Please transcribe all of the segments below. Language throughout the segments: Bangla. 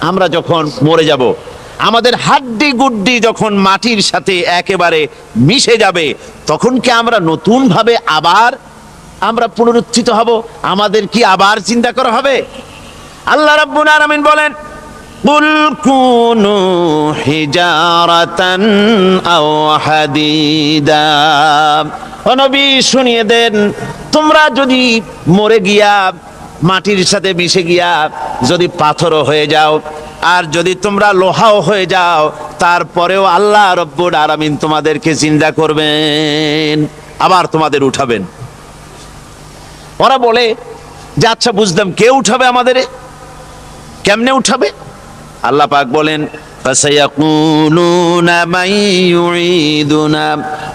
আমরা যখন মরে যাব, আমাদের হাড্ডি গুড্ডি যখন মাটির সাথে একেবারে মিশে যাবে, তখন কি আমরা নতুন ভাবে আবার আমরা পুনরুত্থিত হব? আমাদের কি আবার চিন্তা করা হবে? আল্লাহ রাব্বুল আলামিন বলেন, কুল কুনু হিজারাতান আও হাদিদা। ও নবী, শুনিয়ে দেন, তোমরা যদি মরে গিয়া মাটির সাথে মিশে গিয়া যদি পাথরও হয়ে যাও, আর যদি তোমরা লোহাও হয়ে যাও, তারপরেও আল্লাহ রব্বুল আলামিন তোমাদেরকে জিন্দা করবেন, আবার তোমাদের উঠাবেন। ওরা বলে যে আচ্ছা বুঝলাম, কে উঠাবে আমাদের, কেমনে উঠাবে? আল্লাহ পাক বলেন, ফাসায়াকুলুনা মান ইউঈদুনা।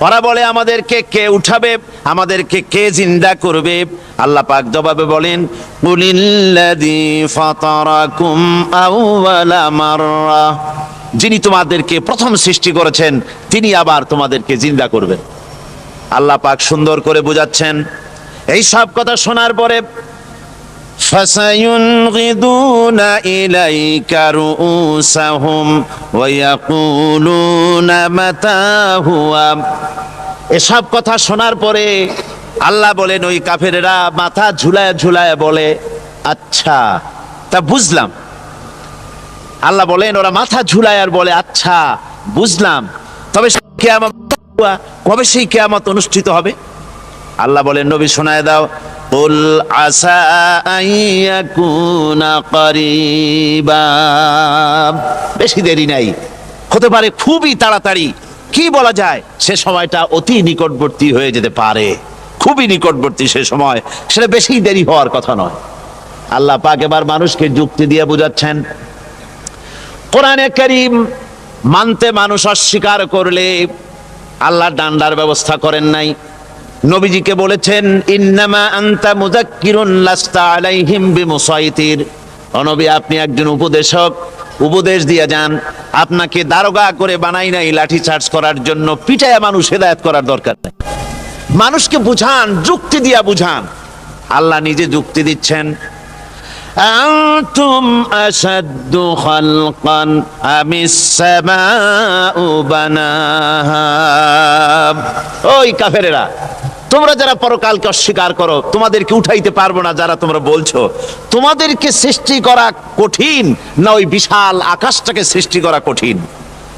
ওরা বলে আমাদেরকে কে উঠাবে, আমাদেরকে কে জিন্দা করবে? আল্লাহ পাক জবাবে বলেন, কুলিল্লাযী ফাতারাকুম আউওয়ালা মাররা। যিনি তোমাদেরকে প্রথম সৃষ্টি করেছেন তিনি আবার তোমাদেরকে জিন্দা করবেন। আল্লাহ পাক সুন্দর করে বোঝাচ্ছেন। এই সব কথা শোনার পরে ফাসায়ুনগিদুনা ইলাইকা রুউসাহুম ওয়া ইয়াকুলুনা মাতা হুয়া। এসব কথা শোনার পরে আল্লাহ বলেন, ওই কাফেরেরা মাথা ঝুলায় ঝুলায় বলে, আচ্ছা তা বুঝলাম। আল্লাহ বলেন, ওরা মাথা ঝুলায় আর বলে, আচ্ছা বুঝলাম, তবে কিয়ামত কবে সেই কিয়ামত অনুষ্ঠিত হবে? আল্লাহ বলেন, নবী শোনায় দাও, কুল আসা আইয়াকুনা করিবা। বেশি দেরি নাই, হতে পারে খুবই তাড়াতাড়ি। কি বলা যায়, সে সময়টা অতি নিকটবর্তী হয়ে যেতে পারে, খুবই নিকটবর্তী সে সময়, সেটা বেশি দেরি হওয়ার কথা নয়। আল্লাহ পাক এবার মানুষকে যুক্তি দিয়ে বুঝাচ্ছেন। কোরআনে কারীম মানতে মানুষ অস্বীকার করলে আল্লাহ ডান্ডার ব্যবস্থা করেন নাই। নবীজিকে বলেছেন, ইন্নামা আনতা মুযাক্কিরুন লাস্তা আলাইহিম বিমুসাইতির। ও নবী, আপনি একজন উপদেশক, উপদেশ দিয়ে যান। আপনাকে দারোগা করে বানাই নাই লাঠি চার্জ করার জন্য, পিটায়া মানুষ হেদায়েত করার দরকার নেই। মানুষকে বুঝান, যুক্তি দিয়া বুঝান। আল্লাহ নিজে যুক্তি দিচ্ছেন, আনতুম আশাদ্দু খালকান আমিস সামাউ বানাহা। ওই কাফেরেরা, তোমরা যারা পরকালকে অস্বীকার করো, তোমাদেরকে উঠাইতে পারবো না যারা তোমরা বলছো, তোমাদেরকে সৃষ্টি করা কঠিন না ওই বিশাল আকাশটাকে সৃষ্টি করা কঠিন?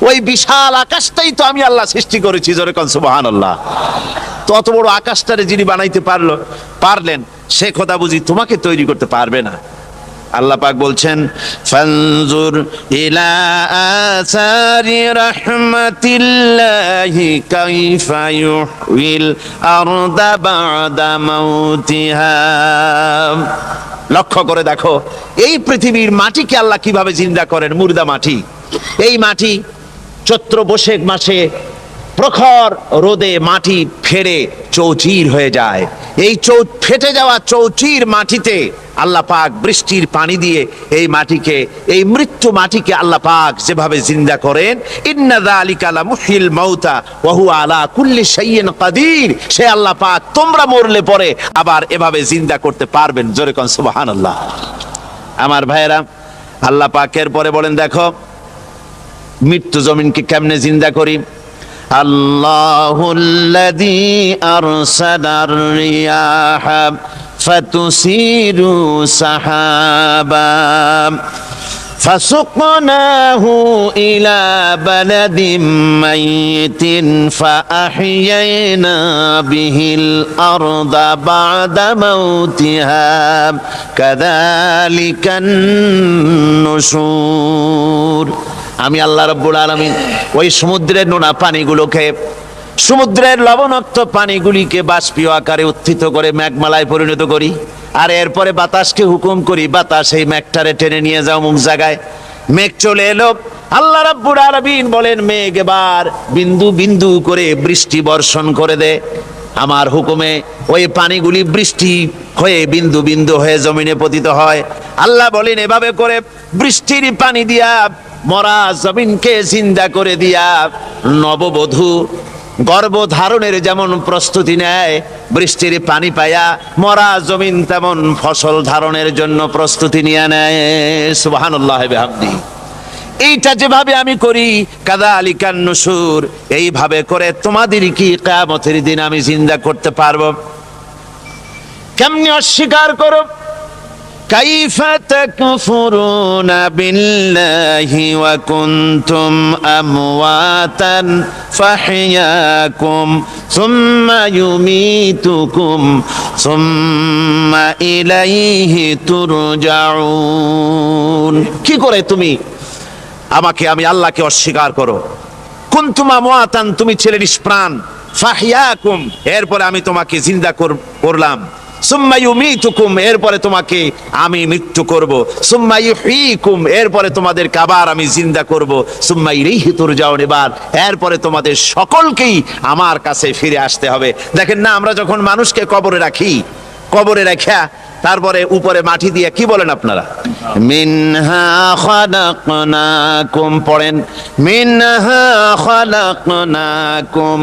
ওই বিশাল আকাশটাই তো আমি আল্লাহ সৃষ্টি করেছি, জোরে কোন সুবহানাল্লাহ। তত বড় আকাশটারে যিনি বানাইতে পারলেন, সে কথা বুঝি তোমাকে তৈরি করতে পারবে না? আল্লাহ পাক বলছেন, ফানজুর ইলা আসারি রাহমাতিল্লাহি কাইফা ইউহিল আরদা বাদা মাউতিহা। লক্ষ্য করে দেখো, এই পৃথিবীর মাটিকে আল্লাহ কিভাবে জিন্দা করেন। মুর্দা মাটি, এই মাটি চৈত্র বৈশাখ মাসে প্রখর রোদে মাটি ফেড়ে চৌচির হয়ে যায়। এই ফেটে যাওয়া চৌচির মাটিতে আল্লাহ পাক বৃষ্টির পানি দিয়ে এই মাটিকে, এই মৃত্যু মাটিকে আল্লাহ পাক যেভাবে জিন্দা করেন, ইন্না যালিকা লামুহিল মাউতা ওয়া হুয়া আলা কুল্লি শাইইন কাদির। সে আল্লাহ পাক তোমরা মরলে পরে আবার এভাবে জিন্দা করতে পারবেন, জোরে কোন সুবহানাল্লাহ। আমার ভাইয়েরা, আল্লাহ পাকের পরে বলেন, দেখো মৃত্যু জমিনকে কেমনে জিন্দা করি। আল্লাহুল্লাযী আরসালার রিয়াহা ফাতুসিরু সাহাবা ফাসুকনাহু ইলা বালাদিম মাইতিন ফাআহইয়ানা বিহিল আরদা বা'দা মাউতিহা কাযালিকান নুশুর। আমি আল্লাহ রাব্বুল আলামিন ওই সমুদ্রের নোনা পানিগুলোকে, সমুদ্রের লবণাক্ত পানিগুলিকে বাষ্পীয় আকারে উত্থিত করে মেঘমালায় পরিণত করি, আর এরপরে বাতাসকে হুকুম করি, বাতাস এই মেঘটারে টেনে নিয়ে যাও মুখ জায়গায়। মেঘ চলে এলো, আল্লাহ রাব্বুল আলামিন বলেন, মেঘ এবার বিন্দু বিন্দু করে বৃষ্টি বর্ষণ করে দে। আমার হুকুমে ওই পানিগুলি বৃষ্টি হয়ে বিন্দু বিন্দু হয়ে জমিনে পতিত হয়। আল্লাহ বলেন, এভাবে করে বৃষ্টির পানি দিয়া মরা জমিনকে জিন্দা করে দিয়া নববধূ গর্ভধারণের যেমন প্রস্তুতি নেয়, বৃষ্টির পানি পায়া মরা জমিন তেমন ফসল ধারণের জন্য প্রস্তুতি নিয়ে নেয়। সুবহানাল্লাহ বিহামদি। এইটা যেভাবে আমি করি, কাযালিকান নুশুর, এইভাবে করে তোমাদের কি কিয়ামতের দিন আমি জিন্দা করতে পারবো? কেমনে অস্বীকার করো? কাইফা তাকফুরুনা বিল্লাহি ওয়া কুনতুম আমওয়াতান ফাহইয়াকুম সুম্মা ইউমীতুকুম সুম্মা ইলাইহি তুরজাউন। কি করে তুমি আমি আল্লাহকে অস্বীকার করো? কুনতুম আমওয়াতান, তুমি ছিলে নিষ্প্রাণ, ফাহইয়াকুম, এরপরে আমি তোমাকে জিন্দা করলাম, সুম্মা ইউমীতুকুম, এরপরে তোমাকে আমি মৃত্যু করব, সুম্মা ইউহয়ীকুম, এরপরে তোমাদেরকে আবার আমি জিন্দা করব, সুম্মা ইলাইহি তুরজাউন, এরপরে তোমাদের সকলকেই আমার কাছে ফিরে আসতে হবে। দেখেন না, আমরা যখন মানুষকে কবরে রাখি, কবরে রাখা তারপরে উপরে মাটি দিয়ে কি বলেন আপনারা? মিনহা খালাকনাকুম, পড়েন মিনহা খালাকনাকুম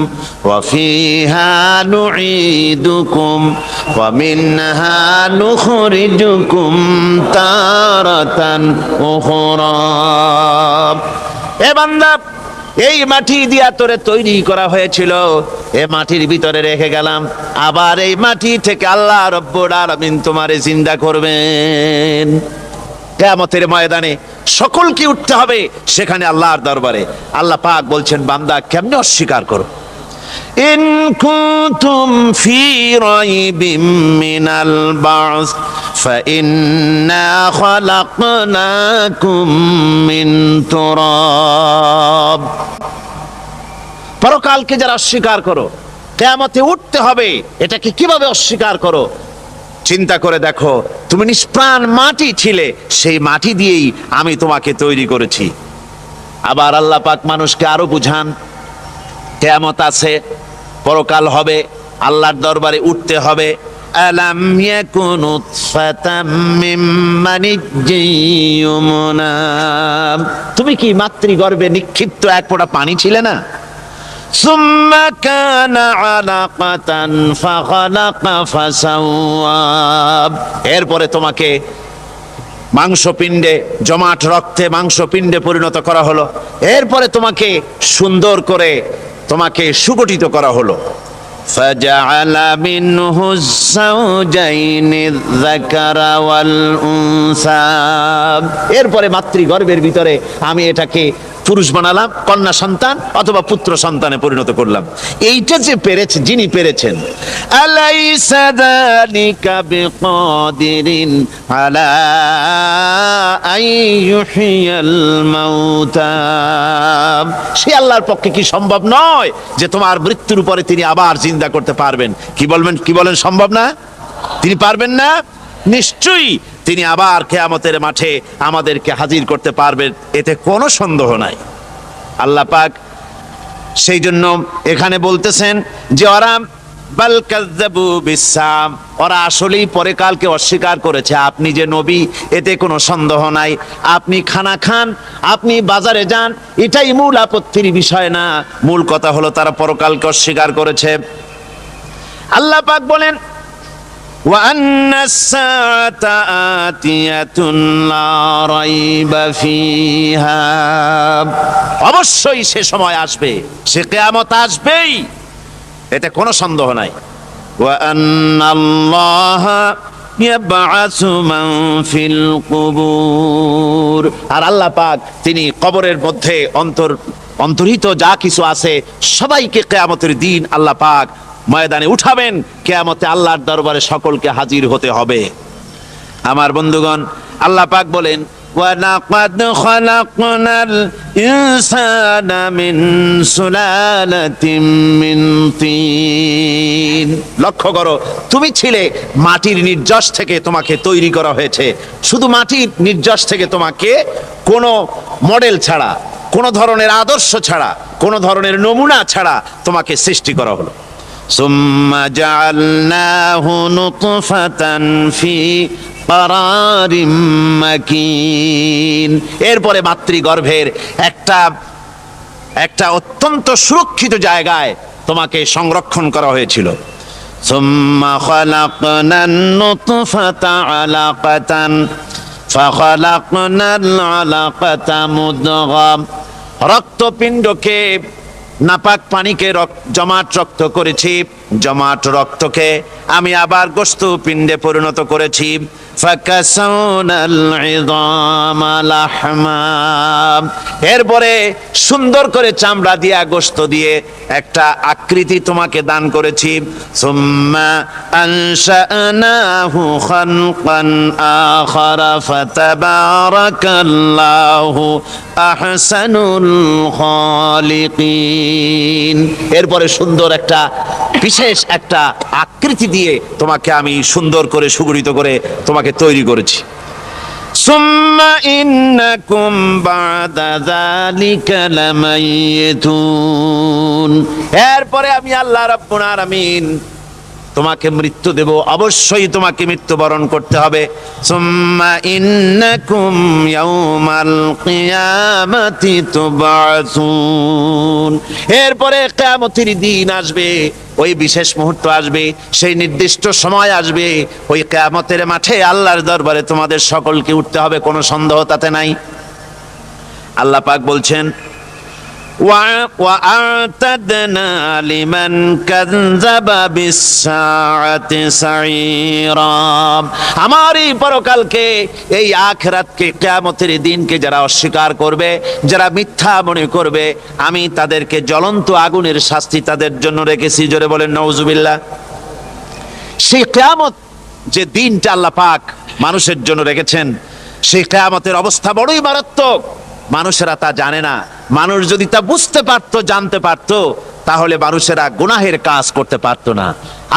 ওয়া ফিহা নুঈদুকুম ওয়া মিনহা নুখরিজুকুম তারাতান উখরা। এ বান্দা, এই মাটি দিয়া তোরে তৈরি করা হয়েছিল, এ মাটির ভিতরে রেখে গেলাম, আবার এই মাটি থেকে আল্লাহ রব্বুল আলামিন তোমারে জিন্দা করবেন। কিয়ামতের ময়দানে সকলকে উঠতে হবে সেখানে আল্লাহর দরবারে। আল্লাহ পাক বলছেন, বান্দা কেমনে অস্বীকার করো? ইন কুনতুম ফি রাইবিম মিনাল বা'স ফাইন্না খালাকনাকুম মিন তুরাব। পরকালকে যারা অস্বীকার করো, কিয়ামতে উঠতে হবে, এটাকে কিভাবে অস্বীকার করো? চিন্তা করে দেখো, তুমি নিষ্প্রাণ মাটি ছিলে, সেই মাটি দিয়েই আমি তোমাকে তৈরি করেছি। আবার আল্লাহ পাক মানুষকে আরো বুঝান, কিয়ামত আছে, পরকাল হবে, আল্লাহর দরবারে উঠতে হবে। আলাম ইয়াকুন নুতফাতাম মিন মানিয়্যিন ইউমনা, তুমি কি মাতৃগর্ভে নিক্ষিপ্ত এক ফোঁটা পানি ছিলে না? সুম্মা কানা আলাকাতান ফাখালাকা ফাসাওয়া, এরপরে তোমাকে মাংসপিণ্ডে, জমাট রক্তে মাংসপিণ্ডে পরিণত করা হলো, এরপরে তোমাকে সুন্দর করে তোমাকে সুগঠিত করা হলো। ফাজআলা মিনহু যাওজাইনি যাকারা ওয়াল উনসা, এরপরে মাতৃগর্ভের ভিতরে আমি এটাকে পুরুষ বানালাম, কন্যা সন্তান অথবা পুত্র সন্তানে পরিণত করলাম। এইটা যে পেরেছে, যিনি পেরেছেন, আলাইসা যালিকা বিকাদিরিন আলা আইয়ুহিয়াল মাউতা, সে আল্লাহর পক্ষে কি সম্ভব নয় যে তোমার মৃত্যুর উপরে তিনি আবার জিন্দা করতে পারবেন? কি বলেন সম্ভব না? তিনি পারবেন না? নিশ্চয়ই তিনি আবার কিয়ামতের মাঠে আমাদেরকে হাজির করতে পারবেন, এতে কোনো সন্দেহ নাই। আল্লাহ পাক সেই জন্য এখানে বলতেছেন যে ওরা বাল কাযযাবু বিসসাম, ওরা আসলেই পরকালকে অস্বীকার করেছে। আপনি যে নবী, এতে কোনো সন্দেহ নাই। আপনি খানা খান, আপনি বাজারে যান, এটাই মূল আপত্তির বিষয় না। মূল কথা হলো তারা পরকালকে অস্বীকার করেছে। আল্লাহ পাক বলেন, ওয়া আন্নাস সাআতা আতিয়াতুন লা রাইবা ফিহা, অবশ্যই সে সময় আসবে, সে কিয়ামত আসবেই, এতে কোনো সন্দেহ নাই। ওয়া আন্নাল্লাহা ইয়াবআসু মান ফিল কুবুর, আর আল্লাহ পাক তিনি কবরের মধ্যে অন্তর্হিত যা কিছু আছে সবাইকে কিয়ামতের দিন আল্লাহ পাক ময়দানে উঠাবেন। কিয়ামতে আল্লাহর দরবারে সকলকে হাজির হতে হবে। আমার বন্ধুগণ, আল্লাহ পাক বলেন, ওয়ালাকাদ খালাকনাল ইনসানা মিন সুলালাতিন মিন তিন, লক্ষ্য করো, তুমি ছিলে মাটির নির্যাস থেকে তোমাকে তৈরি করা হয়েছে। শুধু মাটির নির্যাস থেকে তোমাকে কোনো মডেল ছাড়া, কোনো ধরনের আদর্শ ছাড়া, কোনো ধরনের নমুনা ছাড়া তোমাকে সৃষ্টি করা হলো। সুম্মা জাআলনাহু নুতফাতান ফি কারারিম মাকিন, এরপরে মাতৃগর্ভের একটা একটা অত্যন্ত সুরক্ষিত জায়গায় তোমাকে সংরক্ষণ করা হয়েছিল। সুম্মা খালাকনান নুতফাতা আলাকাতান ফাখালাকনাল আলাকাতা মুদগাম, রক্তপিণ্ডকে, নাপাক পানিকে জমাট রক্ত করেছি, জমাট রক্তকে আমি আবার গোস্ত পিণ্ডে পরিণত করেছি। ফাকাসাউনাল ইযামা লাহমা, এরপরে সুন্দর করে চামড়া দিয়া গোস্ত দিয়ে একটা আকৃতি তোমাকে দান করেছি। সুম্মা আনশানাহু খালকান আখারা ফাতাবারাকাল্লাহু আহসানুল খালিকিন, এরপরে সুন্দর একটা বিশেষ একটা আকৃতি দিয়ে তোমাকে আমি সুন্দর করে সুগঠিত করে তোমাকে তৈরি করেছি। সুম্মা ইন্নাকুম বাদা যালিকা লামাইতুন, এরপরে আমি আল্লাহ রাব্বুল আলামিন তোমাকে মৃত্যু দেব, অবশ্যই তোমাকে মৃত্যুবরণ করতে হবে। সুম্মা ইন্নাকুম ইয়াউমাল কিয়ামাতি তুবআসুন, এরপরে কিয়ামতের দিন আসবে, ওই বিশেষ মুহূর্ত আসবে, সেই নির্দিষ্ট সময় আসবে, ওই কিয়ামতের মাঠে আল্লাহর দরবারে তোমাদের সকলকে উঠতে হবে, কোনো সন্দেহ তাতে নাই। আল্লাহ পাক বলছেন وَأَعْتَدْنَا لِمَنْ كَذَّبَ بِالسَّاعَةِ سَعِيرًا, আমার এই পরকালকে, এই আখিরাতকে, কিয়ামতের দিনকে যারা অস্বীকার করবে, যারা মিথ্যা মনে করবে, আমি তাদেরকে জ্বলন্ত আগুনের শাস্তি তাদের জন্য রেখেছি। জোরে বলেন নাউজুবিল্লাহ। সেই কিয়ামত যে দিনটা আল্লাহ পাক মানুষের জন্য রেখেছেন, সেই কিয়ামতের অবস্থা বড়ই মারাত্মক, মানুষেরা তা জানে না। মানুষ যদি তা বুঝতে পারতো, জানতে পারতো, তাহলে মানুষেরা গুনাহের কাজ করতে পারতো না।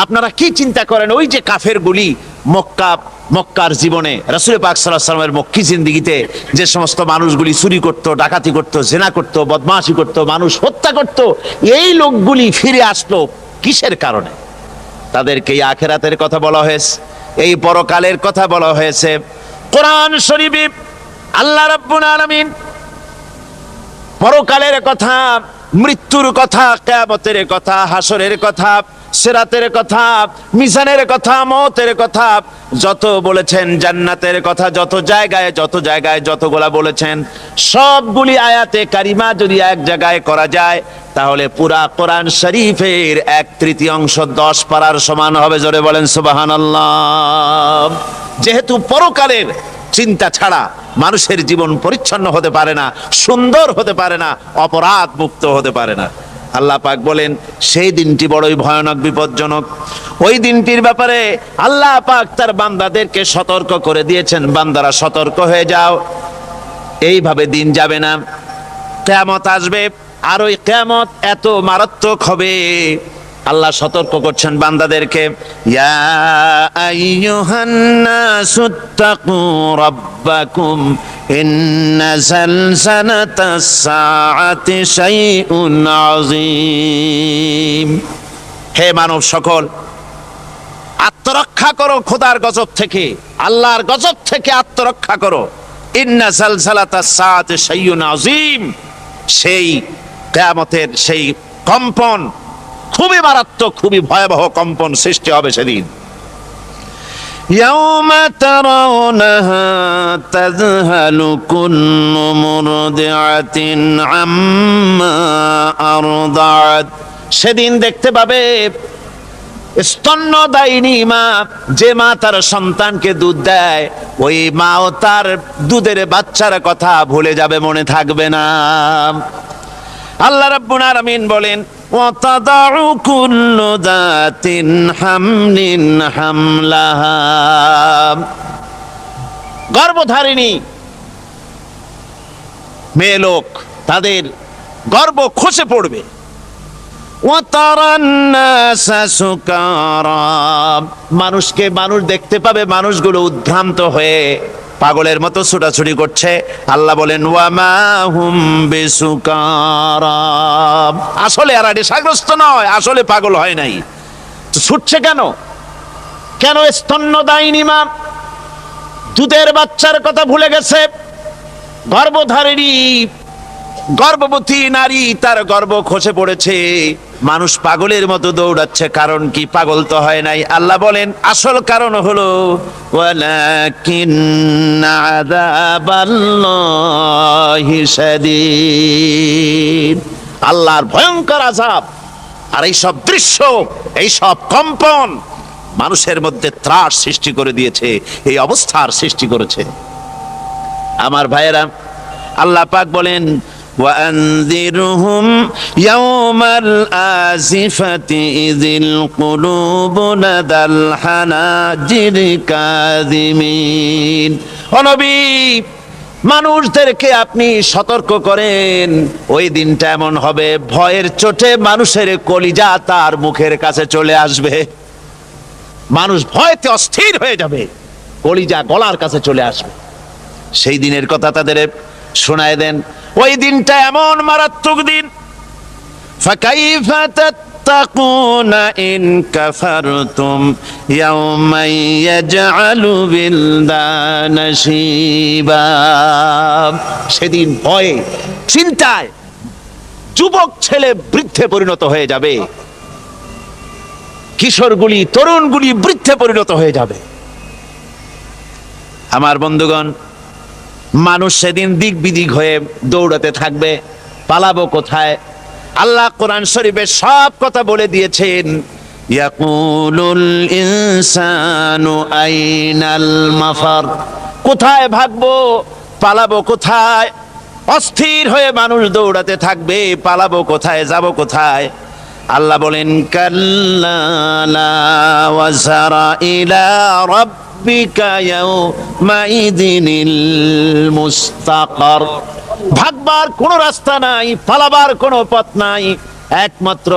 আপনারা কি চিন্তা করেন, ওই যে কাফেরগুলি মক্কার জীবনে, রাসূল পাক সাল্লাল্লাহু আলাইহি ওয়াসাল্লামের মক্কি জিন্দেগিতে যে সমস্ত মানুষগুলি চুরি করতো, ডাকাতি করতো, জিনা করতো, বদমাশি করতো, মানুষ হত্যা করতো, এই লোকগুলি ফিরে আসলো কিসের কারণে? তাদেরকে এই আখিরাতের কথা বলা হয়েছে, এই পরকালের কথা বলা হয়েছে। কোরআন শরীফে আল্লাহ রাব্বুল আলামিন পরকালের কথা, মৃত্যুর কথা, কিয়ামতের কথা, হাসরের কথা, সিরাতের কথা, মিজানের কথা, মওতের কথা যত বলেছেন, জান্নাতের কথা যত জায়গায় যতগুলা বলেছেন, সবগুলি আয়াতে কারিমা যদি এক জায়গায় করা যায়, তাহলে পুরা কোরআন শরীফের 1/3 10 পারার সমান হবে। জোরে বলেন সুবহানাল্লাহ। যেহেতু পরকালের চিন্তা ছাড়া মানুষের জীবন পরিচ্ছন্ন হতে পারে না, সুন্দর হতে পারে না, অপরাধ মুক্ত হতে পারে না। আল্লাহ পাক বলেন সেই দিনটি বড়ই ভয়ানক, বিপজ্জনক। ওই দিনটির ব্যাপারে আল্লাহ পাক তার বান্দাদেরকে সতর্ক করে দিয়েছেন, বান্দারা সতর্ক হয়ে যাও, এইভাবে দিন যাবে না, কিয়ামত আসবে। আর ওই কিয়ামত এত মারাত্মক হবে, আল্লাহ সতর্ক করছেন বান্দাদেরকে, ইয়া আইয়ুহান নাসুত্তাকু রাব্বাকুম ইন্না জালজালাতাস সাআতি শাইউন আযীম, হে মানব সকল, আত্মরক্ষা করো খোদার গজব থেকে, আল্লাহর গজব থেকে আত্মরক্ষা করো। ইন্না জালজালাতাস সাআতি শাইউন আযীম, সেই কিয়ামতের সেই কম্পন খুবই মারাত্মক, খুবই ভয়াবহ কম্পন সৃষ্টি হবে সেদিন। ইয়াউমা তারাউনাহা তাযহালু কুল্লু মুরদিআতিন আম্মা আরদাআত, সেদিন দেখতে পাবে স্তন্যদায়িনী মা, যে মা তার সন্তানকে দুধ দেয়, ওই মাও তার দুধের বাচ্চার কথা ভুলে যাবে, মনে থাকবে না। আল্লাহ রাব্বুল আলামিন বলেন ওয়াতাদাউ কুল্লু যাতিন হামলিন হামলাহা, গর্ভধারিণী মেয়ে লোক, তাদের গর্ভ খসে পড়বে। ওয়াতারান নাসা সুকারা, মানুষকে মানুষ দেখতে পাবে, মানুষগুলো উদ্ভ্রান্ত হয়ে পাগলের মতো ছুটাছুটি করছে। আল্লাহ বলেন ওয়ামা হুম বিসুকারা, আসলে এরা নেশাগ্রস্ত নয়, আসলে পাগল হয় নাই। তো ছুটছে কেন? কেন? স্তন্যদায়িনী মা দুধের বাচ্চার কথা ভুলে গেছে, গর্ভধারিণী গর্ভবতী নারী, তার গর্ভ খসে পড়েছে, মানুষ পাগলের মতো দৌড়াচ্ছে। কারণ কি? পাগল তো হয় নাই। আল্লাহ বলেন আসল কারণ হলো ওয়ালাকিন্না আযাবাল্লাহি শাদীদ, আল্লাহর ভয়ঙ্কর আযাব। আর এই সব দৃশ্য, এই সব কম্পন মানুষের মধ্যে ত্রাস সৃষ্টি করে দিয়েছে, এই অবস্থার সৃষ্টি করেছে। আমার ভাইয়েরা, আল্লাহ পাক বলেন وأنذرهم يوم الآزفة إذ القلوب لدى الحناجر كاظمين। ও নবী, মানুষদেরকে আপনি সতর্ক করেন, ওই দিনটা এমন হবে ভয়ের চোটে মানুষের কলিজা তার মুখের কাছে চলে আসবে। মানুষ ভয়তে অস্থির হয়ে যাবে, কলিজা গলার কাছে চলে আসবে। সেই দিনের কথা তাদের শোনায় দেন। ওই দিনটা এমন মারাত্মক দিন। ফাকাইফা তাত্তাকুনা ইন কাফারতুম ইয়াওমান ইয়াজআলু বিলদানা শিবা। সেদিন ভয়ে চিন্তায় যুবক ছেলে বৃদ্ধে পরিণত হয়ে যাবে, কিশোরগুলি তরুণগুলি বৃদ্ধে পরিণত হয়ে যাবে। আমার বন্ধুগণ, মানুষ সেদিন দিক বিদিক হয়ে দৌড়াতে থাকবে, পালাবো কোথায়? আল্লাহ কোরআন শরীফে সব কথা বলে দিয়েছেন। ইয়াকুলুল ইনসানু আইনাল মাফার, কোথায় ভাগবো, পালাবো কোথায়? অস্থির হয়ে মানুষ দৌড়াতে থাকবে, পালাবো কোথায়, যাব কোথায়? আল্লাহ বলেন কাল্লা লা ওয়াজারা ইলা রাব্বিকা ইয়াওমাইযিনিল মুস্তাকার। ভাগবার কোনো রাস্তা নাই, পালাবার কোনো পথ নাই, একমাত্র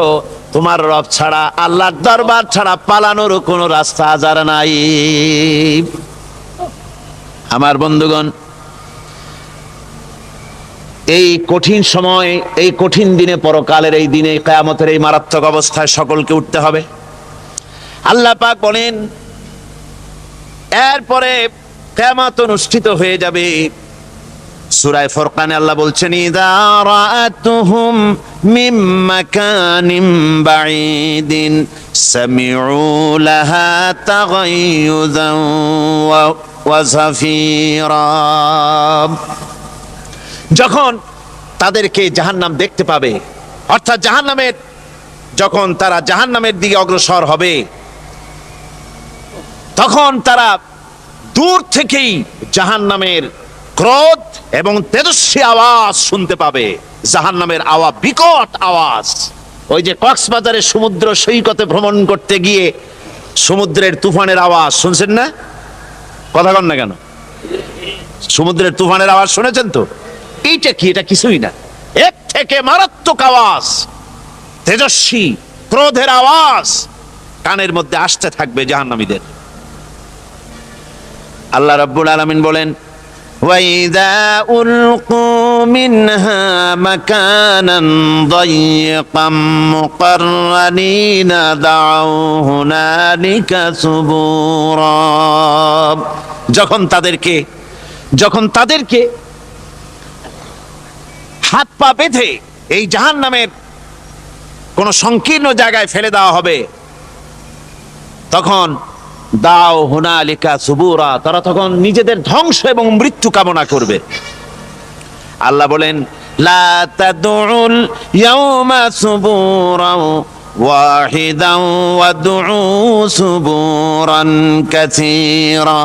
তোমার রব ছাড়া, আল্লাহর দরবার ছাড়া পালানোর কোনো রাস্তা আজার নাই। আমার বন্ধুগণ, এই কঠিন সময়, এই কঠিন দিনে, পরকালের এই দিনে, কিয়ামতের এই মারাত্মক অবস্থায় সকলকে উঠতে হবে। আল্লাহ পাক বলেন এরপরে কিয়ামত অনুষ্ঠিত হয়ে যাবে। সূরা ফুরকানে আল্লাহ বলছেন ইযা রাআতুহুম মিন মাকানিন বাঈদিন সামিউ লাহা তাগায়্যুযান ওয়া যাফীরা। যখন তাদেরকে জাহান্নাম দেখতে পাবে, অর্থাৎ জাহান্নামের, যখন তারা জাহান্নামের দিকে অগ্রসর হবে, তখন তারা দূর থেকেই জাহান্নামের ক্রোধ এবং তেজস্বী আওয়াজ শুনতে পাবে। জাহান্নামের আওয়াজ, বিকট আওয়াজ। ওই যে কক্সবাজারের সমুদ্র সৈকতে ভ্রমণ করতে গিয়ে সমুদ্রের তুফানের আওয়াজ শুনছেন না? কথা কন না কেন? সমুদ্রের তুফানের আওয়াজ শুনেছেন তো? এইটা কি? এটা কিছুই না, এর থেকে মারাত্মক আওয়াজ, তেজস্বী ক্রোধের আওয়াজ কানের মধ্যে আসতে থাকবে জাহান্নামীদের। আল্লাহ রাব্বুল আলামিন বলেন ওয়াইদা উলকু মিনহা মাকানান দায়িকাম মুকাররানিনা দাউ হুনালিকা সুবুরা। যখন তাদেরকে হাত পা বেঁধে এই জাহান্নামের কোন সংকীর্ণ জায়গায় ফেলে দেওয়া হবে, তখন দাও হুনালিকা সুবুরা, তারা তখন নিজেদের ধ্বংস এবং মৃত্যু কামনা করবে। আল্লাহ বলেন লা তাদউল ইয়াউমা সুবুরান ওয়াহিদান ওয়াদউ সুবুরান কাসীরা।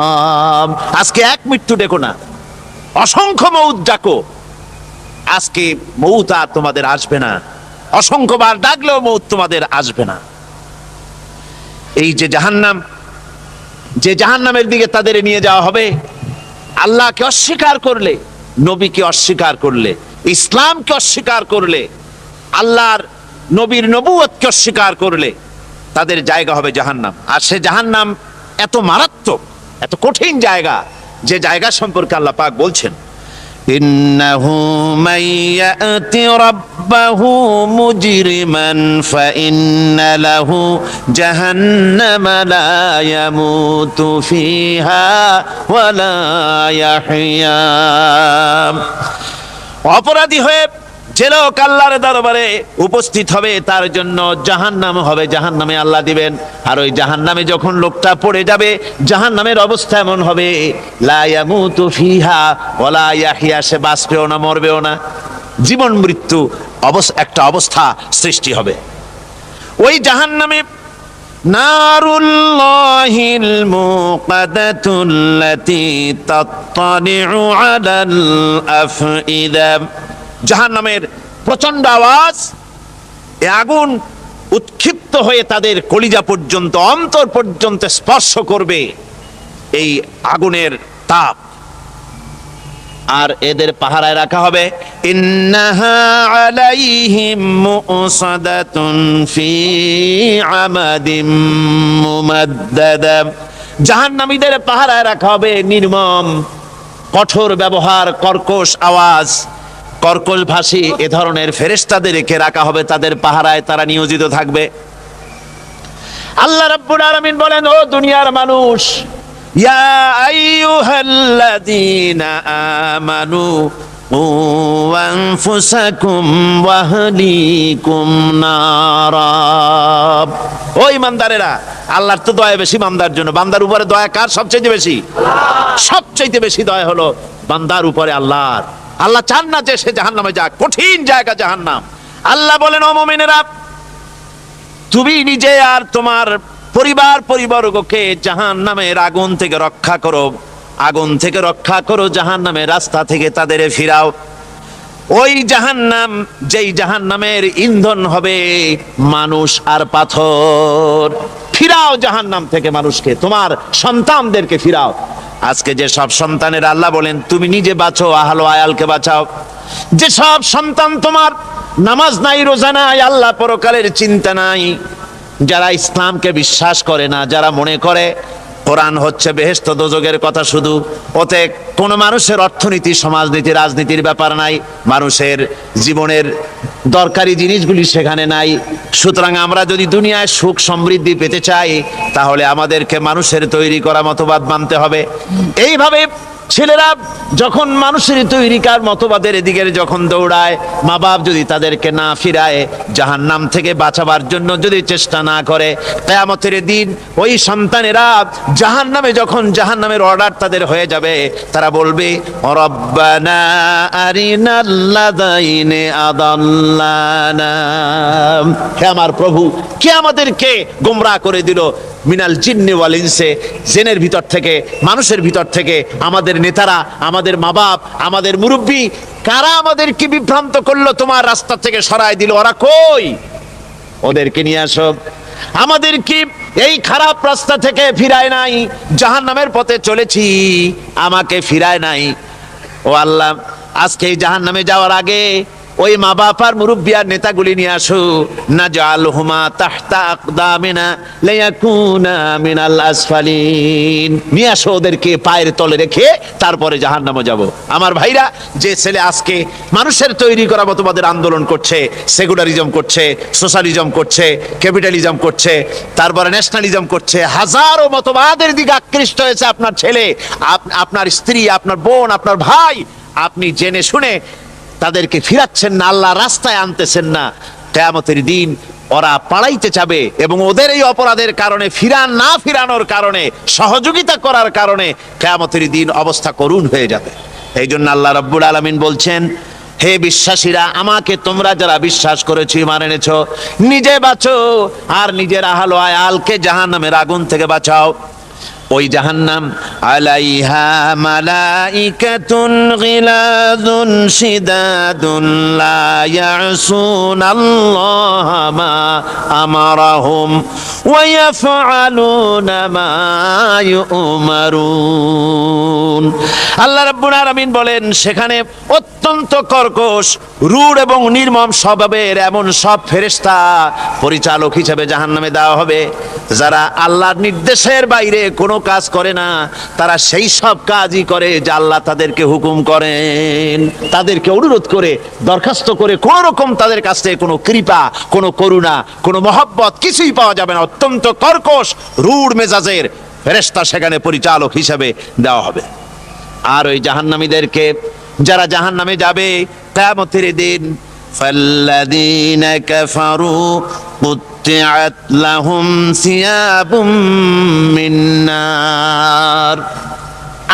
আজকে এক মৃত্যু ডেকো না, অসংখ্য মউত ডাকো। আজকে মউত আর তোমাদের আসবে না, অসংখ্যবার ডাকলেও মউত তোমাদের আসবে না। এই যে জাহান্নাম, যে জাহান্নামের দিকে তাদের নিয়ে যাওয়া হবে, আল্লাহকে অস্বীকার করলে, নবীকে অস্বীকার করলে, ইসলামকে অস্বীকার করলে, আল্লাহর নবীর নবুয়তকে অস্বীকার করলে তাদের জায়গা হবে জাহান্নাম। আর সে জাহান্নাম এত মারাত্মক, এত কঠিন জায়গা, যে জায়গা সম্পর্কে আল্লাহ পাক বলছেন ইন্নাহু মাইয়াতি রাব্বাহু মুজরিমান ফাইন্না লাহু জাহান্নামা লা ইয়ামুতু ফিহা ওয়া লা ইয়াহইয়া। অপরাধী হয়ে যে লোক আল্লাহর দরবারে উপস্থিত হবে তার জন্য জাহান্নাম হবে, জাহান্নামে আল্লাহ দিবেন। আর ওই জাহান্নামে যখন লোকটা পড়ে যাবে, জাহান্নামের অবস্থা এমন হবে, লা ইয়ামুতু ফিহা ওয়ালা ইয়াহইয়া, সে বাঁচবেও না মরবেও না, জীবন মৃত্যু একটা অবস্থা সৃষ্টি হবে। ওই জাহান্নামে নারুল্লাহিল মুকাদাতুল্লাতী তাত্তালিউ আলাল আফইদা, জাহান্নামের প্রচন্ড আওয়াজ, এ আগুন উৎক্ষিপ্ত হয়ে তাদের কলিজা পর্যন্ত, অন্তর পর্যন্ত স্পর্শ করবে এই আগুনের তাপ। আর এদের পাহারায় রাখা হবে, ইন্নাহা আলাইহিম মুসাদাতুন ফি আমাদিম মুমাদ্দাদা, জাহান্নামীদের পাহারায় রাখা হবে নির্মম কঠোর ব্যবহার, কর্কশ আওয়াজ, কর্কশ ভাষী এ ধরনের ফেরেশতাদেরকে রাখা হবে তাদের পাহারায়, তারা নিয়োজিত থাকবে। আল্লাহ রাব্বুল আলামিন বলেন, ও দুনিয়ার মানুষ, ইয়া আইয়ুহাল্লাযীনা আমানু কু আনফুসাকুম ওয়া আহলিকুম নারা, ও ইমানদারেরা, আল্লাহর তো দয়া বেশি বান্দার জন্য। বান্দার উপরে দয়া কার সবচেয়ে বেশি? সবচেয়ে বেশি দয়া হলো বান্দার উপরে আল্লাহর। আল্লাহ চান না যে সে জাহান্নামে যাক, কঠিন জায়গা জাহান্নাম। আল্লাহ বলেন, ও মুমিনেরা, তুমি নিজে আর তোমার পরিবারবর্গকে জাহান্নামের আগুন থেকে রক্ষা করো, আগুন থেকে রক্ষা করো, জাহান্নামের রাস্তা থেকে তাদের ফিরাও। ওই জাহান্নাম, যেই জাহান্নামের ইন্ধন হবে মানুষ আর পাথর, ফিরাও জাহান্নাম থেকে মানুষকে, তোমার সন্তানদেরকে ফিরাও। আজকে যে সব সন্তানের আল্লাহ বলেন তুমি নিজে বাঁচো, আহলো আয়ালকে বাঁচাও। যে সব সন্তান তোমার নামাজ নাই, রোজা নাই, আল্লাহ পরকালের চিন্তা নাই, যারা ইসলামকে বিশ্বাস করে না, যারা মনে করে কোরআন হচ্ছে বেহেশত দোজখের কথা শুধু, ওতে কোনো মানুষের অর্থনীতি, সমাজনীতি, রাজনীতির ব্যাপার নাই, মানুষের জীবনের দরকারি জিনিসগুলি সেখানে নাই। সুতরাং আমরা যদি দুনিয়ায় সুখ সমৃদ্ধি পেতে চাই, তাহলে আমাদেরকে মানুষের তৈরি করা মতবাদ মানতে হবে। এইভাবে ছেলেরা যখন মানুষের তৈরিকার মতবাদের এদিকে যখন দৌড়ায়, মা বাপ যদি তাদেরকে না ফিরায়, জাহান্নাম থেকে বাঁচাবার জন্য যদি চেষ্টা না করে, কিয়ামতের দিন ওই সন্তানেরা জাহান্নামে, যখন জাহান্নামের অর্ডার তাদের হয়ে যাবে, তারা বলবে, রব্বানা আরিনাল্লাযাইনি আদাল্লানা, হে আমার প্রভু, কে আমাদেরকে গোমরাহ করে দিল, মিনাল জিন্নি ওয়াল ইনসে, জিনের ভিতর থেকে, মানুষের ভিতর থেকে, আমাদের নেতারা, আমাদের মা বাপ, আমাদের মুরব্বী, কারা আমাদেরকে বিভ্রান্ত করলো, তোমার রাস্তা থেকে সরায় দিল, ওরা কই? ওদেরকে নিয়ে আসো। আমাদের কি এই খারাপ রাস্তা থেকে ফিরায় নাই, জাহান্নামের পথে চলেছি, আমাকে ফিরায় নাই। ও আল্লাহ, আজকে এই জাহান্নামে যাওয়ার আগে ওই মা বাপ আর মুরব্বী আর নেতাগুলি নিয়ে আসো, নাজআলহুমা তাহতা আকদামিনা লিয়াকুনা মিনাল আসফালিন, নিয়ে আসো ওদেরকে পায়ের তলে রেখে তারপরে জাহান্নামে যাব। আমার ভাইরা, যে ছেলে আজকে মানুষের তৈরি করা মতবাদের আন্দোলন করছে, সেকুলারিজম করছে, সোশ্যালিজম করছে, ক্যাপিটালিজম করছে, তারপরে ন্যাশনালিজম করছে, হাজারো মতবাদের দিকে আকৃষ্ট হয়েছে আপনার ছেলে, আপনার স্ত্রী, আপনার বোন, আপনার ভাই, আপনি জেনে শুনে তাদেরকে ফিরাচ্ছেন না, আল্লাহ রাস্তায় আনতেছেন না। কিয়ামতের দিন ওরা পালাইতে যাবে, এবং ওদের এই অপরাধের কারণে, না ফিরানোর কারণে, সহযোগিতা করার কারণে কিয়ামতের দিন অবস্থা করুণ হয়ে যাবে। এই জন্য আল্লাহ রাব্বুল আলামিন বলছেন, হে বিশ্বাসীরা, আমাকে তোমরা যারা বিশ্বাস করেছো, ঈমান এনেছো, নিজে বাঁচো আর নিজের আহলো আয়ালকে জাহান্নামের আগুন থেকে বাঁচাও। ওই জাহান্নাম, আলাইহা মালাইকাতুন গিলাযুন শিদাদুন লা ইয়াসুনাল্লাহা মা আমারাহুম ওয়া ইয়াফআলুনা মা ইউমারুন। আল্লাহ রাব্বুল আলামিন বলেন, সেখানে অত্যন্ত কর্কশ, রূঢ় এবং নির্মম স্বভাবের এমন সব ফেরেশতা পরিচালক হিসেবে জাহান্নামে দেওয়া হবে, যারা আল্লাহর নির্দেশের বাইরে কোনো কাজ করে না, তারা সেই সব কাজই করে যা আল্লাহ তাদেরকে হুকুম করেন। তাদেরকে অনুরোধ করে, দরখাস্ত করে কোন রকম তাদের কাছ থেকে কোনো কৃপা, কোনো করুণা, কোনো মহব্বত কিছুই পাওয়া যাবে না। অত্যন্ত কর্কশ, রূঢ় মেজাজের ফেরেশতা সেখানে পরিচালক হিসেবে দেওয়া হবে। আর ওই জাহান্নামীদেরকে, যারা জাহান্নামে যাবে, কিয়ামতের দিন ফাল্লাযীনা কাফারু কুত্তিআত লাহুম সিয়াবুম মিন নার,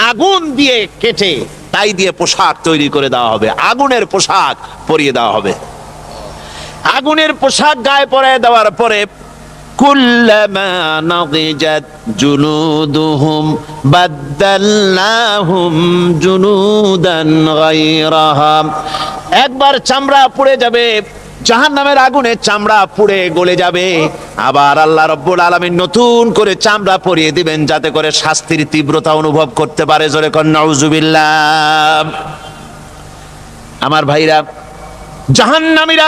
আগুন দিয়ে কেটে তাই দিয়ে পোশাক তৈরি করে দেওয়া হবে, আগুনের পোশাক পরিয়ে দেওয়া হবে। আগুনের পোশাক গায়ে পরিয়ে দেওয়ার পরে কুল্লামা নাদিজাত জুলুদুহুম বাদদালনাহুম জুলুদান গায়রাহা, একবার চামড়া পুড়ে যাবে, জাহান্নামের আগুনে চামড়া পুড়ে গলে যাবে, আবার আল্লাহ রাব্বুল আলামিন নতুন করে চামড়া পরিয়ে দিবেন যাতে করে শাস্তির তীব্রতা অনুভব করতে পারে। জোরে কর নাউজুবিল্লাহ। আমার ভাইরা, জাহান্নামীরা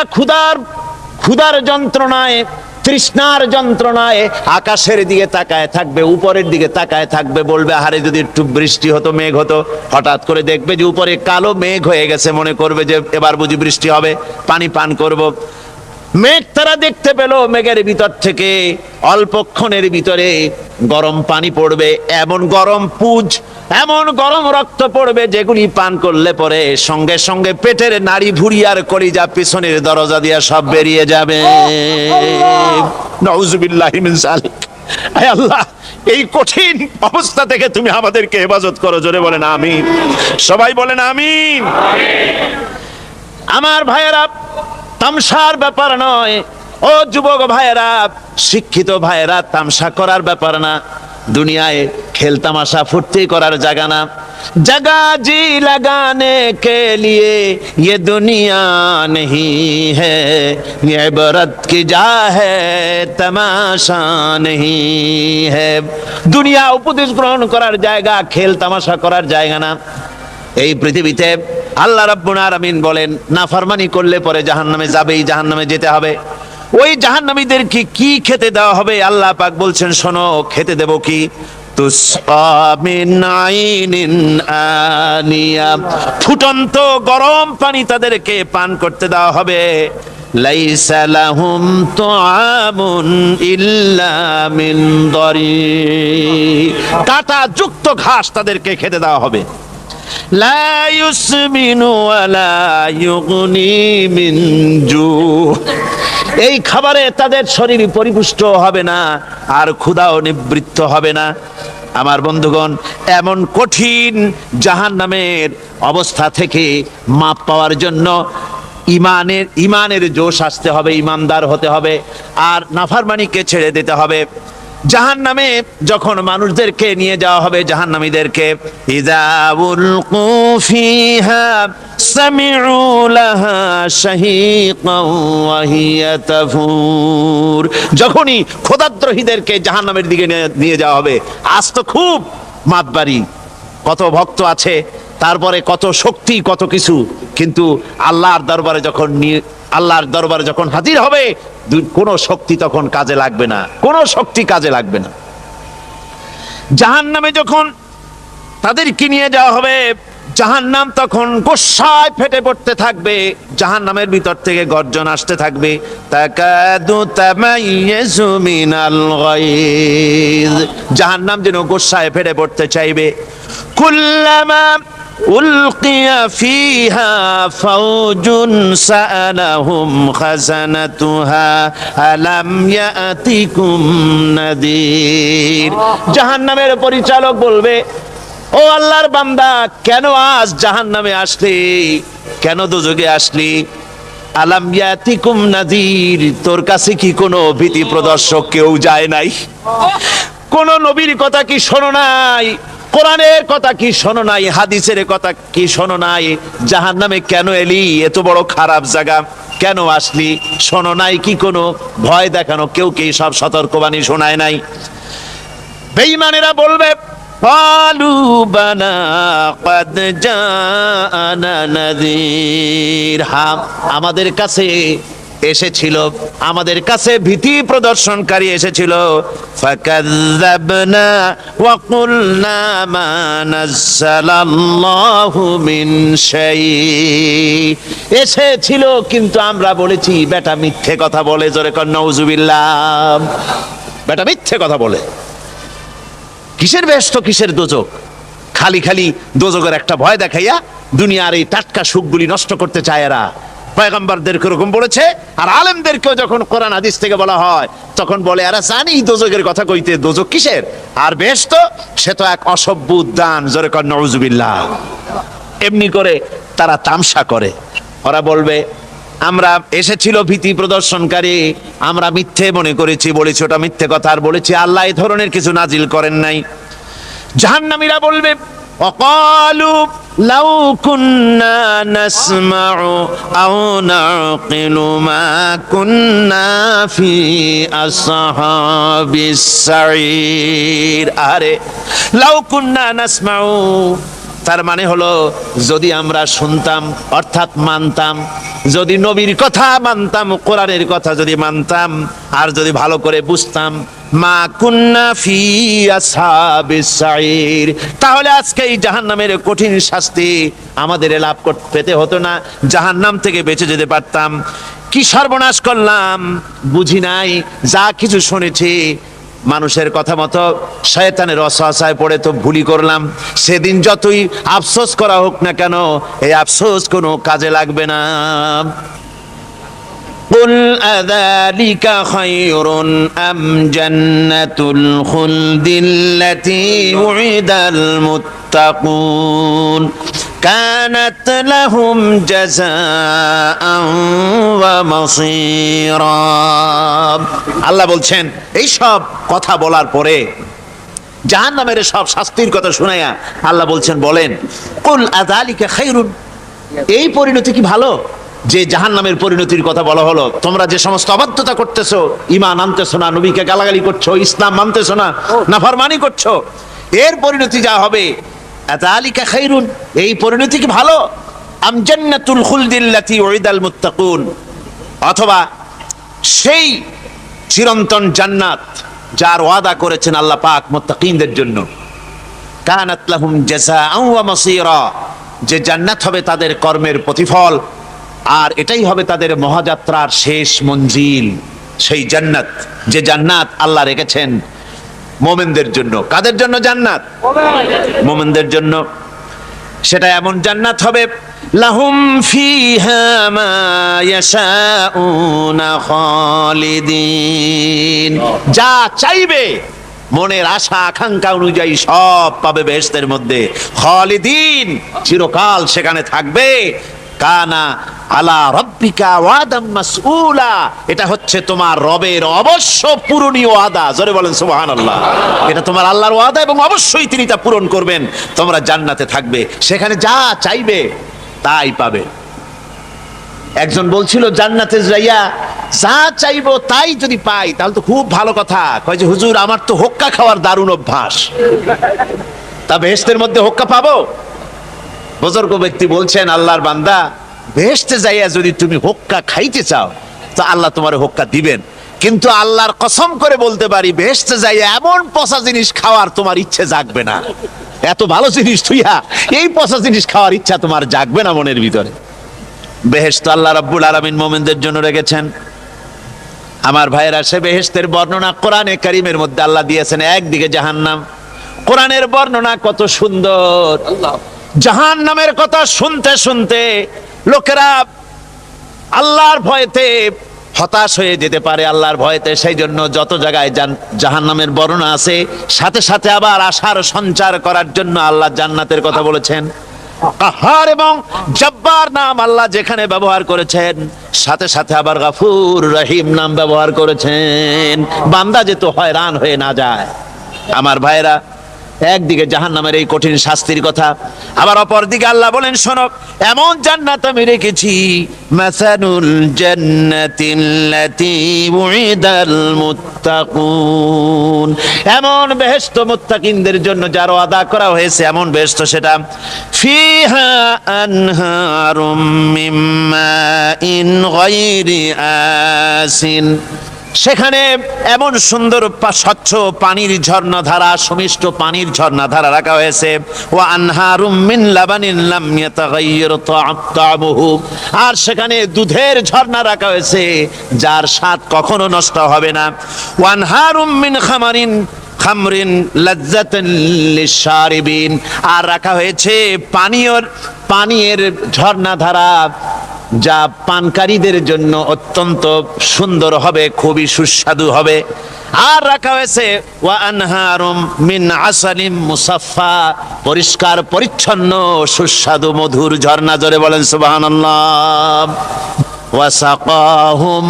ক্ষুধার যন্ত্রণায়, তৃষ্ণার যন্ত্রণায় আকাশের দিকে তাকায় থাকবে, উপরের দিকে তাকায় থাকবে, বলবে আরে যদি একটু বৃষ্টি হতো, মেঘ হতো। হঠাৎ করে দেখবে যে উপরে কালো মেঘ হয়ে গেছে, মনে করবে যে এবার বুঝি বৃষ্টি হবে, পানি পান করব। মেঘ তারা দেখতে পেল, মেঘের ভিতর থেকে অল্পক্ষণের ভিতরে গরম পানি পড়বে, এমন গরম পুজ, এমন গরম রক্ত পড়বে যেগুলি পান করলে পরে সঙ্গে সঙ্গে পেটের নাড়ি ভুঁড়ি আর কলিজা পিছনের দরজা দিয়ে সব বেরিয়ে যাবে। নাউজুবিল্লাহি মিন যালিক। আয় আল্লাহ, এই কঠিন অবস্থা থেকে তুমি আমাদেরকে হেফাজত করো। জোরে বলেন আমিন। সবাই বলেন আমিন। আমার ভাইয়েরা, তামসার ব্যাপার নয়। ও যুবক ভাইয়েরা, শিক্ষিত ভাইয়েরা, তামসা করার ব্যাপার না। দুনিয়ায় খেল তামাশা ফুর্তি করার জায়গা না। जगह जी लगाने के लिए ये दुनिया नहीं है, ये इबरत की जा है तमाशा नहीं है। দুনিয়া উপদেশ গ্রহণ করার জায়গা, খেল তামাশা করার জায়গা না। এই পৃথিবীতে আল্লাহ রাব্বুল আলামিন বলেন, নাফরমানি করলে পরে জাহান্নামে যাবেই, জাহান্নামে যেতে হবে। ওই জাহান্নামীদেরকে কি খেতে দেওয়া হবে? আল্লাহ পাক বলছেন, শোনো, খেতে দেব কি? তুসকা মিন আইনিন আনিয়া, ফুটন্ত গরম পানি তাদেরকে পান করতে দেওয়া হবে। লাইসা লাহুম তুআমুন ইল্লা মিন দারি, কাঁটা যুক্ত ঘাস তাদেরকে খেতে দেওয়া হবে। লা ইউসমিনু ওয়ালা ইউগনি মিন জু, এই খাবারে তাদের শরীর পরিপুষ্ট হবে না আর ক্ষুধাও নিবৃত্ত হবে না। আমার বন্ধুগণ, এমন কঠিন জাহান্নামের অবস্থা থেকে মাপ পাওয়ার জন্য ইমানের জোশ আসতে হবে, ইমানদার হতে হবে, আর নাফরমানিকে ছেড়ে দিতে হবে। জাহান্নামে যখন মানুষদেরকে নিয়ে যাওয়া হবে, জাহান্নামীদেরকে, ইযা উলকু ফিহা সামিউ লাহা শাহীকান ওয়া হিয়া তাফুর, যখনই খোদাদ্রোহীদেরকে জাহান্নামের দিকে নিয়ে যাওয়া হবে, আজ তো খুব মাতবাড়ি, কত ভক্ত আছে, তারপরে কত শক্তি, কত কিছু, কিন্তু আল্লাহর দরবারে যখন হাজির হবে, কোনো শক্তি তখন কাজে লাগবে না, কোনো শক্তি কাজে লাগবে না। জাহান্নামে যখন তাদেরকে নিয়ে যাওয়া হবে, জাহান্নাম তখন গোসায় ফেটে পড়তে থাকবে, জাহান্নামের ভিতর থেকে গর্জন আসতে থাকবে, তাকাদু তামাইয়াজু মিনাল গায়জ, জাহান্নাম যেন গোসায় ফেটে পড়তে চাইবে। কুল্লামা উলকিয়া ফিহা ফাওজুন সাআলাহুম খাজানাতুহা আলাম ইয়াতিকুম নাদির, জাহান্নামের পরিচালক বলবে, ও আল্লাহর বান্দা, কেন আজ জাহান্নামে আসলি, কেন দোজখে আসলি? আলাম ইয়াতিকুম নাদির, তোর কাছে কি কোনো ভীতি প্রদর্শক কেউ যায় নাই? কোন নবীর কথা কি শোনো নাই? কোরআনের কথা কি শোনো নাই? হাদিসের কথা কি শোনো নাই? জাহান্নামে কেন এলি? এত বড় খারাপ জায়গা কেন আসলি? শোনো নাই কি কোনো ভয় দেখানো কেউ কি সব সতর্কবাণী শোনায় নাই? বেঈমানেরা বলবে, ক্বালু বালা ক্বাদ জাআনা নাযীর, হ্যাঁ, আমাদের কাছে এসেছিল, আমাদের কাছে ভীতি প্রদর্শনকারী এসেছিল। ফাকাযযাবনা ওয়া কুলনা মা নাযালাল্লাহু মিন শাই, এসেছিল কিন্তু আমরা বলেছি বেটা মিথ্যে কথা বলে। জোরে কর নাউজুবিল্লাহ। বেটা মিথ্যে কথা বলে। কিসের বেহেশত, কিসের দোজখ? খালি খালি দোজখের একটা ভয় দেখাইয়া দুনিয়ার এই টাটকা সুখগুলি নষ্ট করতে চায় এরা। পয়গম্বরদেরকে এরকম বলেছে, আর আলেমদেরকেও যখন কোরআন হাদিস থেকে বলা হয় তখন বলে আরে জানি দোজখের কথা কইতে, দোজখ কিসের, আর বেহেশত সে তো এক অসভ্য উদ্যান, জোরে কর নাউজুবিল্লাহ। এমনি করে তারা তামসা করে। ওরা বলবে আমরা এসেছিল ভীতি প্রদর্শনকারী, আমরা মিথ্যে মনে করেছি, বলেছি ওটা মিথ্যে কথা, আর বলেছি আল্লাহ এই ধরনের কিছু নাজিল করেন নাই। জাহান্নামীরা বলবে ওয়াকালু লাউ কুন্না নাসমাউ আও নাকিলু মা কুন্না ফি আসহাবিস সাঈর। আরে লাউ কুন্না নাসমাউ, তার মানে হলো যদি আমরা শুনতাম অর্থাৎ মানতাম, যদি নবীর কথা মানতাম, কোরআনের কথা যদি মানতাম, আর যদি ভালো করে বুঝতাম, মা কুন্না ফি আসহাবিস সাঈর, তাহলে আজকে এই জাহান্নামের কঠিন শাস্তি আমাদের লাভ পেতে হতো না, জাহান্নাম থেকে বেঁচে যেতে পারতাম। কি সর্বনাশ করলাম, বুঝি নাই, যা কিছু শুনেছি মানুষের কথা মতো শয়তানের ওয়াসওয়াসায় পড়ে তো ভুলই করলাম। সেদিন যতই আফসোস করা হোক না কেন, এই আফসোস কোনো কাজে লাগবে না। কুল আযালিকা খায়রুন আম জান্নাতুল খুলদিল্লাতী উইদাল মুত্তাকুন কানাত লাহুম জাযাআন ওয়া মাসীরা। আল্লাহ বলছেন এই সব কথা বলার পরে, জাহান্নামের সব শাস্তির কথা শুনাইয়া আল্লাহ বলছেন বলেন কুল আযালিকা খায়রুন, এই পরিণতি কি ভালো যে জাহান্নামের পরিণতির কথা বলা হলো? তোমরা যে সমস্ত অবাধ্যতা করতেছো, ঈমান আনতেছো না, নবীকে গালাগালি করছো, ইসলাম মানতেছো না, নাফরমানি করছো, এর পরিণতি যা হবে, আযালিকা খায়রুন, এই পরিণতি কি ভালো? আম জান্নাতুল খুলদিল্লাতী উইদাল মুত্তাকুন, অথবা সেই চিরন্তন জান্নাত যার ওয়াদা করেছেন আল্লাহ পাক মুত্তাকিনদের জন্য, কানাত লাহুম জাযাআন ওয়া মাসীরা, যে জান্নাত হবে তাদের কর্মের প্রতিফল, আর এটাই হবে তাদের মহাযাত্রার শেষ মঞ্জিল। সেই জান্নাত, যে জান্নাত আল্লাহ রেখেছেন মুমিনদের জন্য। কাদের জন্য জান্নাত? মুমিনদের জন্য। সেটা এমন জান্নাত হবে লাহুম ফিহা মা ইয়াশাউনা খালিদিন, যা চাইবে মনের আশা আকাঙ্ক্ষা অনুযায়ী সব পাবে বেহেশতের মধ্যে। খালিদিন, চিরকাল সেখানে থাকবে। কানা আলা রাব্বিকা ওয়াদাম মাসউলা, এটা হচ্ছে তোমার রবের অবশ্য পূরণীয় ওয়াদা। জোরে বলেন সুবহানাল্লাহ। এটা তোমার আল্লাহর ওয়াদা এবং অবশ্যই তিনি তা পূরণ করবেন। তোমরা জান্নাতে থাকবে, সেখানে যা চাইবে তাই পাবে। একজন বলছিল জান্নাতে যাইয়া যা চাইবো তাই যদি পাই তাহলে তো খুব ভালো কথা। কয় যে হুজুর আমার তো হোক্কা খাওয়ার দারুণ অভ্যাস, তা বেহেশতের মধ্যে হোক্কা পাবো? বুজুর্গ ব্যক্তি বলছেন আল্লাহর বান্দা, বেহেশতে যাইয়া যদি তুমি হোক্কা খাইতে চাও তো আল্লাহ তোমার হোক্কা দিবেন, কিন্তু আল্লাহর কসম করে বলতে পারি বেহেশতে যাইয়া এমন পচা জিনিস খাওয়ার তোমার ইচ্ছে জাগবে না। এত ভালো জিনিস তুইয়া এই পচা জিনিস খাওয়ার ইচ্ছা তোমার জাগবে না মনের ভিতরে। বেহেশত আল্লাহ রাব্বুল আলামিন মুমিনদের জন্য রেখেছেন। আমার ভাইয়েরা, সে বেহেশতের বর্ণনা কোরআনে কারীমের মধ্যে আল্লাহ দিয়েছেন। একদিকে জাহান্নাম, কোরআনের বর্ণনা কত সুন্দর। জাহান্নামের কথা শুনতে শুনতে লোকেরা আল্লাহর ভয়েতে হতাশ হয়ে যেতে পারে, আল্লাহর ভয়েতে। সেই জন্য যত জায়গায় জাহান্নামের বর্ণনা আছে, সাথে সাথে আবার আশার সঞ্চার করার জন্য আল্লাহ জান্নাতের কথা বলেছেন। কাহার এবং জব্বার নাম আল্লাহ যেখানে ব্যবহার করেছেন, সাথে সাথে আবার গাফুর রহিম নাম ব্যবহার করেছেন, বান্দা যেন হয়রান হয়ে না যায়। আমার ভাইরা, একদিকে জাহান্নামের এই কঠিন শাস্তির কথা, আবার অপরদিকে আল্লাহ বলেন শোনো, এমন জান্নাত আমি রেখেছি, মাসানুল জান্নাতিল্লাতী উইদাল মুত্তাকুন, এমন বেহেশত মুত্তাকিনদের জন্য যার ওয়াদা করা হয়েছে, এমন বেহেশত সেটা ফিহা আনহারুম মিন মাইন গায়রি আসিন, সেখানে এমন সুন্দর স্বচ্ছ পানির ঝর্ণাধারা, সুমিষ্ট পানির ঝর্ণাধারা রাখা হয়েছে। ওয়া আনহারুম মিন লাবানিন লাম ইয়াতাগায়্যার তা'আমুহু, আর সেখানে দুধের ঝর্ণা রাখা হয়েছে যার স্বাদ কখনো নষ্ট হবে না। ওয়া আনহারুম মিন খামরিন লাজ্জাতান লিশারিবিন, আর রাখা হয়েছে পানীয়ের ঝর্ণাধারা যা পানকারীদের জন্য অত্যন্ত সুন্দর হবে, খুবই সুস্বাদু হবে। আর রাখা হয়েছে ওয়া আনহারুম মিন আসালিম মুসাফফা, পরিষ্কার পরিচ্ছন্ন সুস্বাদু মধুর ঝর্ণা। জোরে বলেন সুবহানাল্লাহ। ওয়াসাকাহুম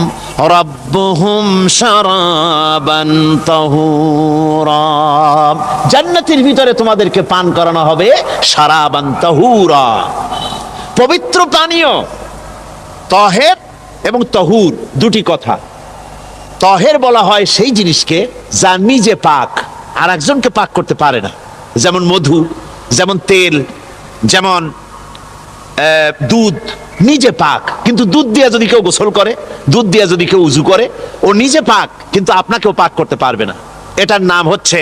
রাব্বুহুম শারাবান তাহুরা, জান্নাতের ভিতরে তোমাদেরকে পান করানো হবে শারাবান তাহুরা, পবিত্র পানীয়। তহের এবং তহুর দুটি কথা। তহের বলা হয় সেই জিনিসকে যা নিজে পাক, আর একজনকে পাক করতে পারে না, যেমন মধু, যেমন তেল, যেমন দুধ নিজে পাক, কিন্তু দুধ দিয়া যদি কেউ গোসল করে, দুধ দিয়া যদি কেউ উজু করে, ও নিজে পাক কিন্তু আপনাকেও পাক করতে পারবে না। এটার নাম হচ্ছে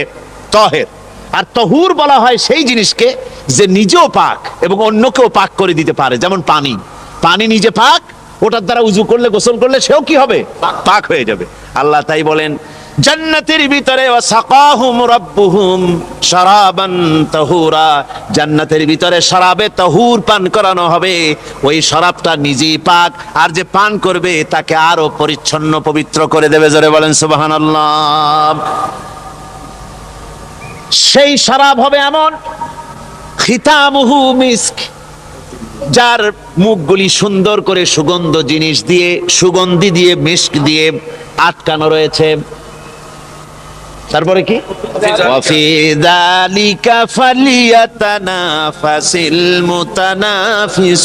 তহের। আর তহুর বলা হয় সেই জিনিসকে যে নিজেও পাক এবং অন্যকেও পাক করে দিতে পারে, যেমন পানি। পানি নিজে পাক, ওটার দ্বারা উজু করলে, গোসল করলে সেও কি হবে? পাক হয়ে যাবে। আল্লাহ তাই বলেন জান্নাতের ভিতরে ওয়াসাকাহুম রাব্বুহুম শারাবান তাহুরা, জান্নাতের ভিতরে শরাবে তাহুর পান করানো হবে। ওই শরাবটা নিজেই পাক, আর যে পান করবে তাকে আরো পরিচ্ছন্ন পবিত্র করে দেবে। জোরে বলেন সুবহানাল্লাহ। সেই শরাব হবে এমন, খিতামুহু মিস্ক, যার মুখগুলি সুন্দর করে সুগন্ধ জিনিস দিয়ে, সুগন্ধি দিয়ে, মিস্ক দিয়ে আটকানো রয়েছে। তারপরে কি? ওয়াফি যালিকা ফালিয়াতানাফাসিল মুতানাফিসুন।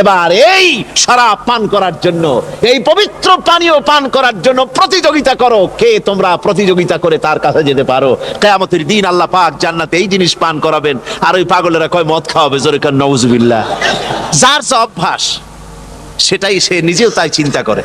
এবার এই শরাব পান করার জন্য, এই পবিত্র পানীয় পান করার জন্য প্রতিযোগিতা করো। কে তোমরা প্রতিযোগিতা করে তার কাছে যেতে পারো? কিয়ামতের দিন আল্লাহ পাক জান্নাতে এই জিনিস পান করাবেন, আর ওই পাগলেরা কয় মদ খাওয়াবে। জোরে কান নাউজুবিল্লাহ। যার যা অভ্যাস সেটাই সে নিজেও তাই চিন্তা করে।